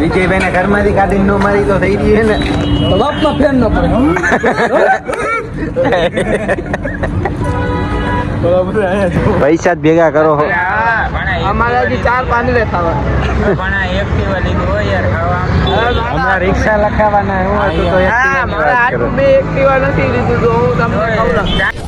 વિજયભાઈ ને ઘરમાંથી કાઢીને નો મારી તો થઈ ગઈ ને તો બાપમાં ફેર ન પડે પૈસા જ ભેગા કરો અમારે હજી 4-5 લે ખાવા હમણાં રિક્ષા લખાવાના એવું હતું તો મેં એક્ટિવા નથી લીધું તો હું તમને ખવડાવું.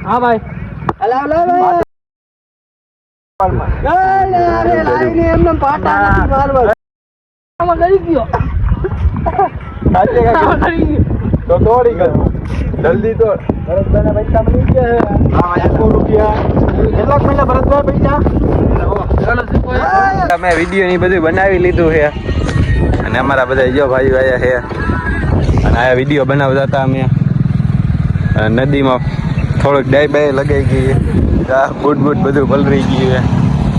हाँ भाई अला अला तो तोड़ी कर जल्दी तो भरतભાઈ ના પૈસા મળી ગયા હા 100 રૂપિયા કેટલા મહિના ભરતભાઈ પૈસા અમે વિડિયો ની બધું બનાવી લીધું છે અને અમારા બધા જો ભાઈઓ આયા છે અને આ વિડિયો બનાવતા હતા અમે નદીમાં થોડોક ડાઈ બાય લગાઈ ગઈ આ બૂટ બૂટ બધું પલરી ગયું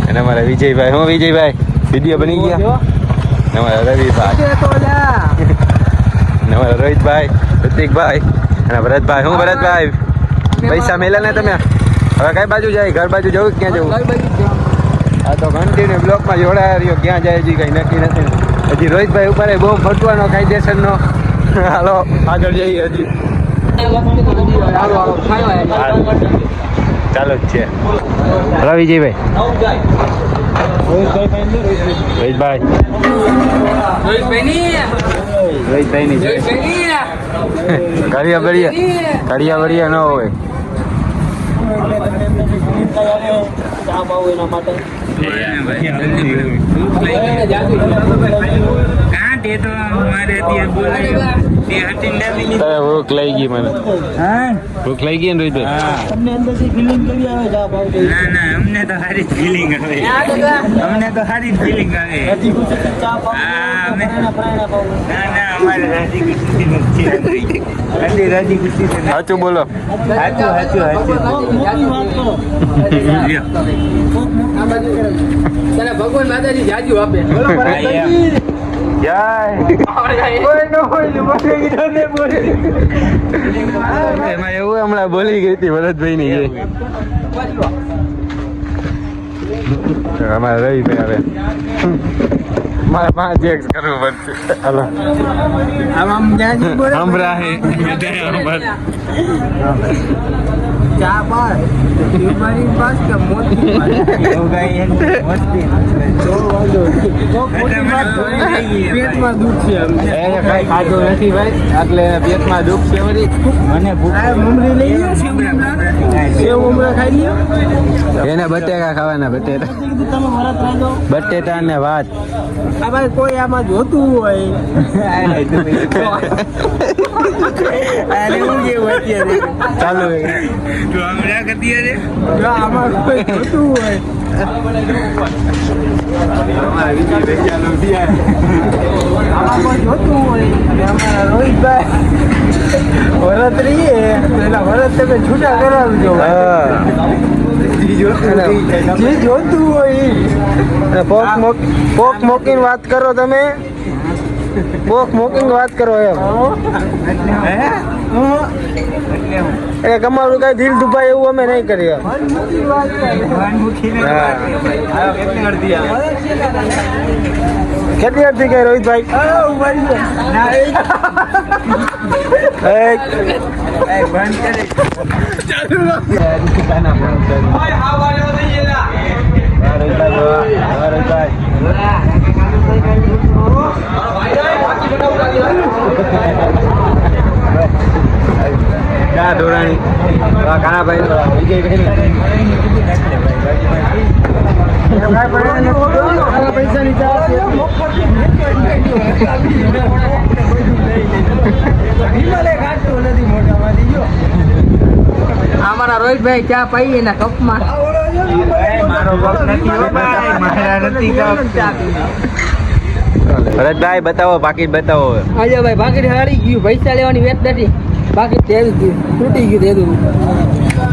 અને અમારા વિજયભાઈ હું વિજયભાઈ વિડિયો બની ગયા અમારા રવિભાઈ અમારા રોહિતભાઈ પ્રતિકભાઈ અને ભરતભાઈ હું ભરતભાઈ પૈસા મેલા ને તમે હવે કઈ બાજુ જાય ઘર બાજુ જવું ક્યાં જવું હા તો કન્ટિન્યુ બ્લોકમાં જોડાયા રહ્યો ક્યાં જાય હજી કઈ નક્કી નથી હજી રોહિતભાઈ ઉપર બહુ ફટવાનો કાયદેસરનો હાલો આગળ જઈએ હજી ચાલો જ છે હલો વિજયભાઈ રોહિતભાઈ ની કડિયા બળિયા ન હોય ભૂખ લઈ ગઈ મને ભૂખ લઈ ગઈ ને રોહિતભાઈ અમને તો સારી ફિલિંગ આવે અમારે રાજી ખુશી સાચું બોલો ભગવાન માતાજી જાજુ આપે એમાં એવું હમણાં બોલી ગઈ હતી ભરતભાઈ ની અમારે રહી હવે મારે 5 એક્સ કરવું પડશે હાલો ચા પાર મારી પાસ કે મોતી પેટમાં દુખ છે એને કઈ ખાધું નથી ભાઈ એટલે પેટમાં દુખ છે વળી મને મમરી લઈ સેવ મમરા ખાઈ લ્યો એને બટેકા ખાવાના બટેટા ને ભાત આ ભાઈ કોઈ આમાં જોતું હોય ચાલુ આમાં કોઈ જોતું હોય આમાં કોઈ જોતું હોય અમારા રોહિતભાઈ વરત રહીએ પેલા વરત તમે છૂટા કરાવજો જે જોતું હોય પોક મોકીને વાત કરો તમે પોક મોકીને વાત કરો એમ અમારું કઈ દિલ દુભાઈ એવું અમે નહીં કરીએ કેટલી અડધી કઈ રોહિતભાઈ ધોરાણી કાનાભાઈ વિજયભાઈ અમારા રોહિતભાઈ ચા પાઈ એના કપમાં ભરતભાઈ બતાવો પાકીટ બતાવો આજે ભાઈ પાકીટ હારી ગયું પૈસા લેવાની વેત નથી બાકી તેલ તૂટી ગયું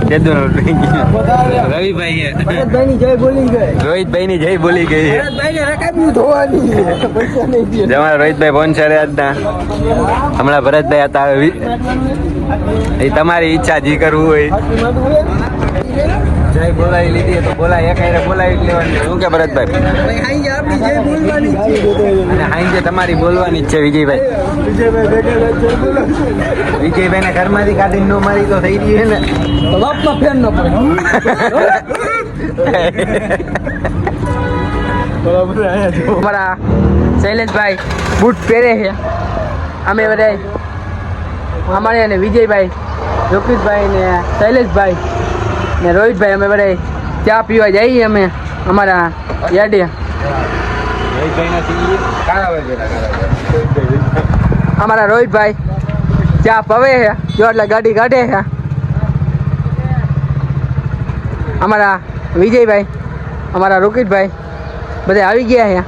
કેદુનો રવિભાઈ છે ભરતભાઈની જય બોલી ગઈ. રોહિતભાઈ ની જય બોલી ગઈ છે ભરતભાઈને રકાબ્યું ધોવાની. પૈસા નહીં દે. જમારા રોહિતભાઈ ફોન છે આજના હમણાં ભરતભાઈ હતા એ તમારી ઈચ્છા જી કરવું હોય જય બોલાવી લીધી તો બોલાય એક હારે બોલાવી જ લેવાની શું કે ભરતભાઈ ભાઈ હાઈ આપણી જય બોલવાની છે. અને હાઈ તમારી બોલવાની જ છે વિજયભાઈ વિજયભાઈ ને ઘરમાંથી કાઢીને નો મારી તો થઈ ગઈ છે ને તો બાપમાં ફેર ન પડે. અમારા શૈલેષભાઈ બૂટ પહેરે છે અમે બધા અમારે અને વિજયભાઈ યોગેશભાઈ ને શૈલેષભાઈ ને રોહિતભાઈ અમે બધા ચા પીવા જઈએ અમે અમારા યાર્ડે. અમારા રોહિતભાઈ ચા પવે છે જો એટલે ગાડી કાઢે છે. અમારા વિજયભાઈ અમારા રોકેશભાઈ બધા આવી ગયા છે.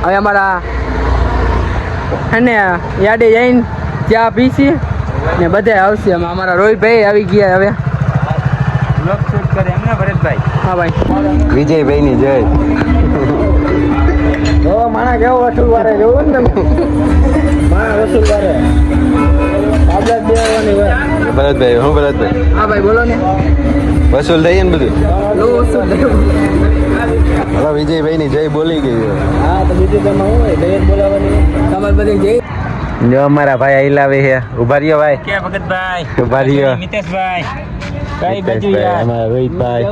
હવે અમારા અને યાર્ડે જઈને ચા પીસી ને બધા આવશે. અમારા રોહિતભાઈ આવી ગયા હવે હા ભાઈ વિજયભાઈ ની જય માણા કેવો વસૂલ વારે જોવો ને માણા વસૂલ વારે ભરતભાઈ હું ભરતભાઈ હા ભાઈ બોલો ને વસૂલ થઈએ ને બધું લો વસૂલ થયું. હવે વિજયભાઈ ની જય બોલી ગઈ હા તો બીજું તમે શું હોય દહેજ બોલાવવાની તમારે બધી જઈ જો અમારા ભાઈ આઈલાવે છે ઉભા રહ્યો ભાઈ કે ભગતભાઈ ઉભા રહ્યો મિતેશભાઈ કઈ બાજુ યાર અમારા રોહિતભાઈ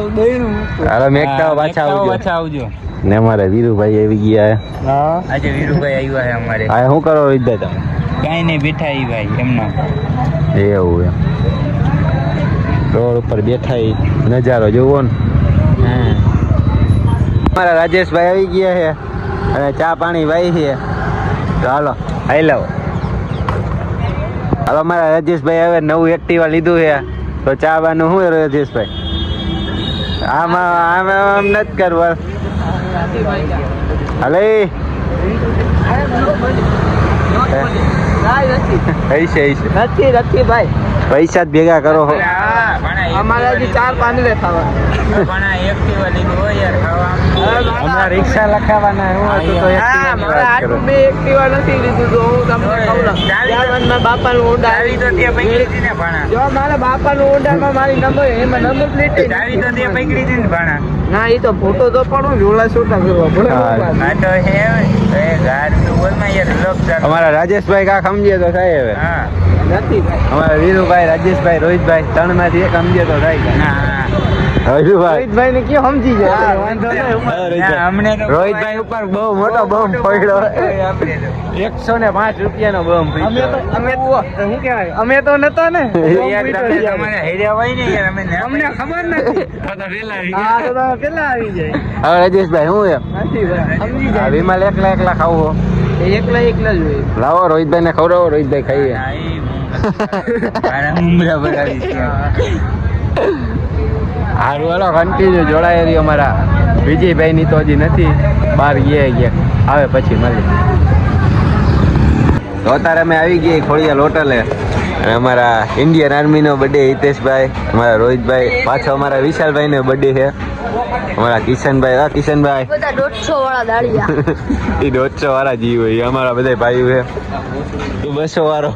હાલો મેકતા પાછા આવજો આવજો ને અમારા વીરુભાઈ આવી ગયા હા આજે વીરુભાઈ આવ્યા છે અમારે હા શું કરો રોહિતભાઈ તમે કાંઈ નહીં બેઠા ઈ ભાઈ એમના એવું એમ રોડ ઉપર બેઠા ઈ નજારો જોવો ને અમારા રાજેશભાઈ આવી ગયા છે અને ચા પાણી વાઈ છે તો હાલો હાઈ લાવો હાલો મારા રાજેશભાઈ હવે નવું એક્ટિવા લીધું છે તો ચા બાનું શું રાજેશભાઈ આમ નથી કરવા હાલે નથી ભાઈ પૈસા જ ભેગા કરો હો અમારે હજી 4-5 લે ખાવા એક્ટિવા લીધું હોય યાર ખાવા હમણાં રિક્ષા લખાવાના હું હતું તો હા મારા હાથમાં બે એક્ટિવા નથી લીધું તો હું તમને કહું મારા બાપાનું ઊંડા ચાવી તો ત્યાં પકડી હતી ને ભાણા જો મારા બાપાનું ઊંડામાં મારી નંબર એમાં નંબર પ્લેટ ચાવી તો ત્યાં પકડી હતી ને ભાણા ના એ તો ફોટો તો પણ જોડા છોટા કરવા પડે હા. આ તો હે એ ગાડ તો બોલમાં યાર લોક અમારા રાજેશભાઈ કા સમજે તો થાય હવે હા નથી ભાઈ અમારા વીરુભાઈ રાજેશભાઈ રોહિતભાઈ ત્રણ માંથી એક સમજે તો થાય ના રોહિતભાઈ રોહિતભાઈ ને કયો સમજી જાય વાંધો ના, અમને તો રોહિતભાઈ ઉપર બહુ મોટો બોમ્બ પડ્યો આપણે તો 105 રૂપિયાનો બોમ્બ અમે તો શું કહેવાય અમે તો નતા ને યાર તમે તમારે હેર્યા હોય ને યાર અમે અમને ખબર નથી હા તો તમે પેલા આવી જાય હવે રાજેશભાઈ હું એમ નથી ભાઈ સમજી આ જાય વિમલ એકલા ખાવું એ એકલા જ હોય લાવો રોહિતભાઈ ને ખવડાવો રોહિતભાઈ ખાઈએ ઉમરા બરાવી હારું હાલો કન્ટિન્યુ જોડાય રહ્યો અમારા વિજયભાઈ ની તો હજી નથી બહાર ગયા આવે પછી મળી તો અત્યારે અમે આવી ગયા ખોડિયાલ હોટલે અને અમારા ઇન્ડિયન આર્મી નો બર્થડે હિતેશભાઈ અમારા રોહિતભાઈ પાછો અમારા વિશાલભાઈ નો બર્થડે છે અમારા કિશનભાઈ કિશનભાઈ બધા 150 વાળા દાળિયા એ 150 વાળા જીવ હોય અમારા બધા ભાઈઓ છે તું 200 વાળો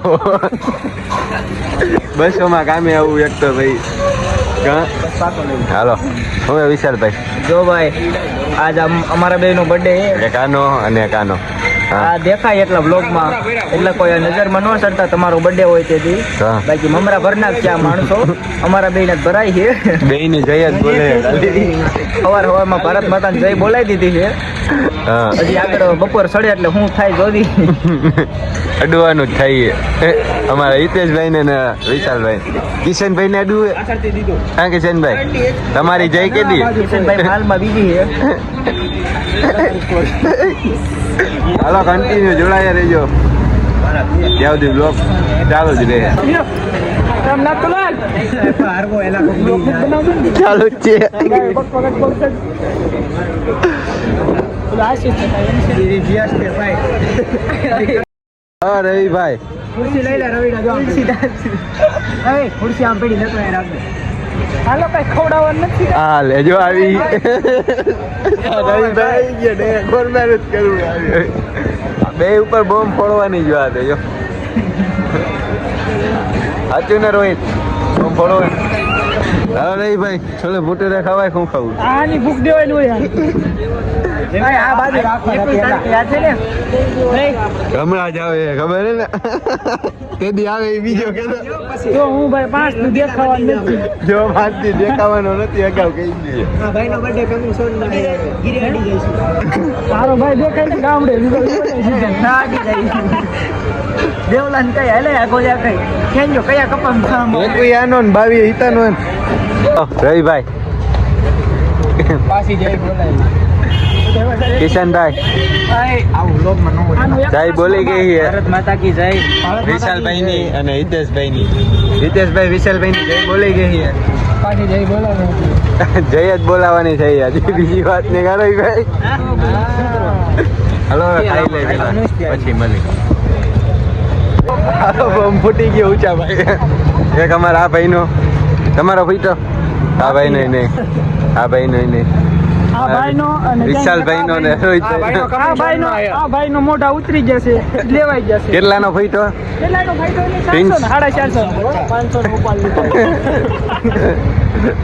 200 માં કામે આવું એક તો ભાઈ હાલો હવે વિશાલભાઈ જો ભાઈ આજ અમારા બે નો બર્થડે એક આનો અને એક આનો આ દેખાય એટલા બ્લોગમાં એટલે કોઈ નજરમાં ન ચડતા તમારો બર્થડે હોય તેથી હા. બાકી મમરા ભરના જ ક્યાં માણસો અમારા બે ને ભરાય છે બેયની જય જ બોલે સવારમાં ભારત માતાને જય બોલાવી દીધી છે હા હજી આગળ બપોર સડે એટલે હું થાય જોદી અડવાનું જ થાય અમારા હિતેશભાઈ ને વિશાલભાઈ કિશનભાઈ ને અડવું હા કિશનભાઈ તમારી જય કેદી કિશનભાઈ હાલમાં બીજી છે હાલો કન્ટિન્યુ જોડાયા રહેજો ત્યાં સુધી બ્લોગ ચાલુ જ રહે ચાલુ જ છે હા રવિભાઈ ખુરશી લઈ લે રવિ ખુરશી આમ પડી નતો રાખે હાલો કઈ ખવડાવવાનું નથી. હા લેજો આવી રવિભાઈ ગયા ને ગોરમેર જ કરવું આવી બે ઉપર બોમ્બ ફોડવાની જ વાત છે જો સાચું ને રોહિત બોમ્બ ફોડવાની હા રવિભાઈ છોલે ભૂટેરા ખવાય શું ખાવું આની ભૂખ દેવાની હોય યાર. આ બાજુ રાખો યાદ છે ને હમણાં જ આવે ખબર હે ને તેદી આવે એ બીજો કે જો હું ભાઈ 5 નું દેખાવાનું નથી. જો મારથી દેખાવાનો નથી અગાઉ કહી દઈએ તારો ભાઈ દેખાય ને ગામડે દેવલાન કઈ હાલે ગોજા કઈ ખેંજો કયા કપામ ખામ કોઈ આનો ને 22 હિતાનો ને રવિભાઈ પાછી જઈ બોલાય કિશનભાઈ જય બોલી ગઈ છે ભારત માતા કી જય. વિશાલભાઈ ની અને હિતેશભાઈ ની હિતેશભાઈ વિશાલભાઈ ની જય બોલી ગઈ છે પાછી જઈ બોલાવે જય જ બોલાવાની છે હજી બીજી વાત ને કરો ભાઈ હલો ખાઈ લે પેલા પછી મળી બોમ્બ ફૂટી ગયો ઊંચા ભાઈ એક અમારા આ ભાઈનો તમારો ફૂટો આ ભાઈ નહીં આ ભાઈ નહીં આ ભાઈનો અને વિશાલભાઈનો ને રોહિતભાઈનો આ ભાઈનો મોઢા ઉતરી જશે લેવાઈ જશે. કેટલાનો ફૂટો કેટલાનો ફાયદો ને 450 500 નો ઉપાડ લીધો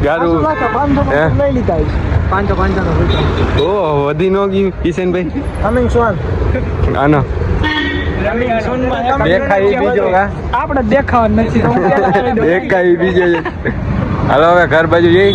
ગારું 500 હે? લઈ લીધા 500 નો ફાયદો. ઓહ વધી નો ગયું કિશનભાઈ કમિંગ સોન આનો દેખાય ઈ બીજો કા આપણે દેખાવાનું નથી તો હું પહેલા કહી દઉં. દેખાય ઈ બીજો છે. હાલો હવે ઘર બાજુ જઈ